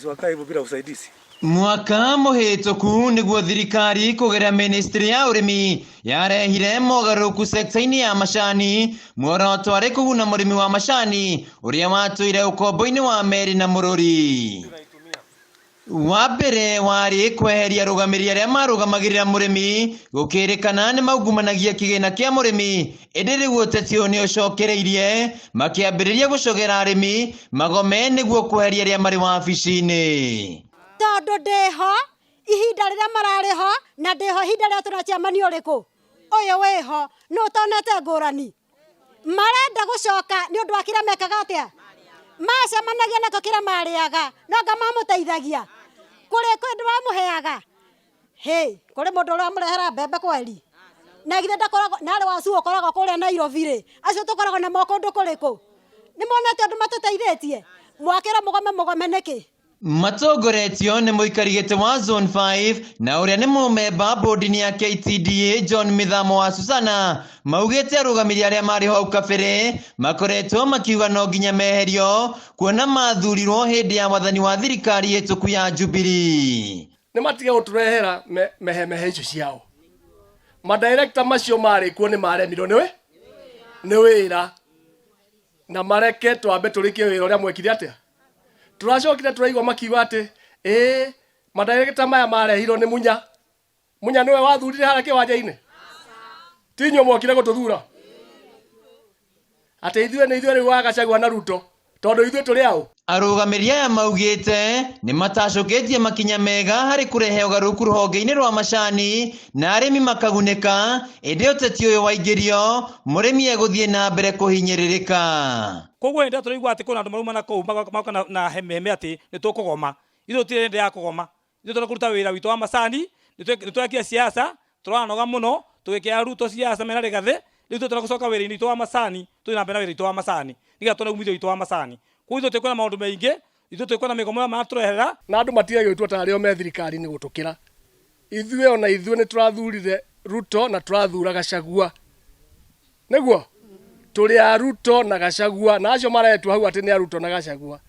Wakaa hivyo bila usaidizi. Mwaka muhituku niguo thirikari kugera ministry ya urimi yarehire mogaruku sekta-ini ya macani muoroto ari kuguna murimi wa macani uria watuire ukombo-ini wa meri na mururi. Wa mbere wari kweheria rugamiri aria marugamagirira murimi gukirikana ni maugumanagia kigina kia murimi indi riu uteti ni ucokereirie makiambiriria gucogera arimi magome niguo kweheria aria mari wabici-ini. Tondu ndiho ihinda riria marariho na ndiho ihinda riria turacemania uriku uyu wiho no tonete ngurani marenda gucoka ni undu wa kira mekaga atia macemanagia nako kira mariaga no ngamamuteithagia kuri kwendu wamuheaga kuri mundu uria murehera mbembe kweli na githe ndakoragwo nari wacu ukoragwo kuria Nairobi ri acio tukoragwo na moko ndu kuriku ni monete andu matuteithĩtie mwakira mugome niki. Matogoretio ni muikari giti wa zone 5 na uria ni mumemba bodi-ini ya KTDA John Mithamo wa Susana maugite arugamiri aria mari hau kabere makoretwo makiuga no nginya meherio kuona mathurirwo hindi ya wathani wa thirikari hituku ya Jubilee. Ni matige guturehera mehe icio ciao madirector macio mari kuo ni maremirwo ni wira na mareke twambe turikie wira uria mwekire atia turacokire turaigwa makiuga ati madirector maya marehirwo ni munya niwe wathurire haria kiwanja-ini tinyo mwokire gututhura ati ithuĩ riu wa Gachagua na Ruto tondu ithuĩ turi au. Arugamiri aya maugite ni matacoketie makinya mega hari kurehe ugaruku ruhonge-ini rwa macani na arimi makaguneka indi uteti uyu waingirio murimi eguthie na mbere kuhinyiririka. Koguo ndio turaigua ati kuna andu maruma na kou makoka na hememe ati ni tukugoma ithu tire ndi ya kugoma ithu turakuruta wira witu wa macani nitwekia siasa turanoga muno tugikia Ruto siasa mena rigathe ithu turagucoka wira-ini witu wa macani twina mbere wira witu wa macani niga tuna umithio witu wa macani kwa ithu twikona maundu maingi ithu twikona migomo ma turehera na andu matigage gwitua ta ario me thirikari ni gutukira ithuĩ ona ithuĩ ni turathurire Ruto na turathura Gachagua niguo turi a Ruto na Gachagua na acio maretwo hau ati ni a Ruto na Gachagua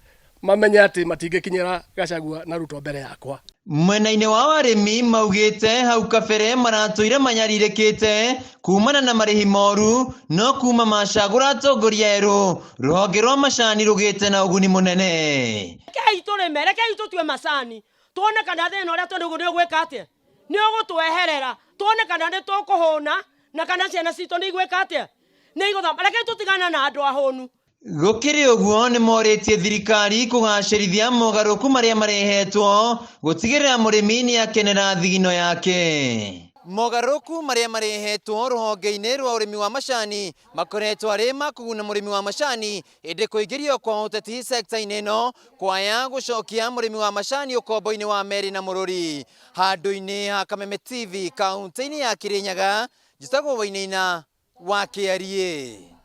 mamenye ati matingikinyira Gachagua na Ruto mbere yakwa. Mwena-ini wa arimi maugite hau kabere maratuire manyaririkite kumana na marihi moru no kuma macagura atongoria eru ruhonge rwa macani rugite na uguni munene. Rekei turime rekei tutue macani tuone kana thina uria turi ni ugwika atia ni ugutweherera tuone kana ni tukuhuna na kana ciana citu ni igwika atia ni iguthoma rekei tutigana na andu ahunu. Gukiri uguo ni moritie thirikari kugacirithia mogaruku maria marehetwo gutigirira murimi ni akenera thigino yake. Mogaruku maria marehetwo ruhonge-ini rwa urimi wa macani makoretwo ari makuguna murimi wa macani indi kuingirio kwa uteti sekta-ini ino kwaya gucokia murimi wa macani ukombo-ini wa meri na mururi. Handu-ini ha Kameme TV kaunti-ini ya Kirinyaga njitagwo Wainaina wa KRA.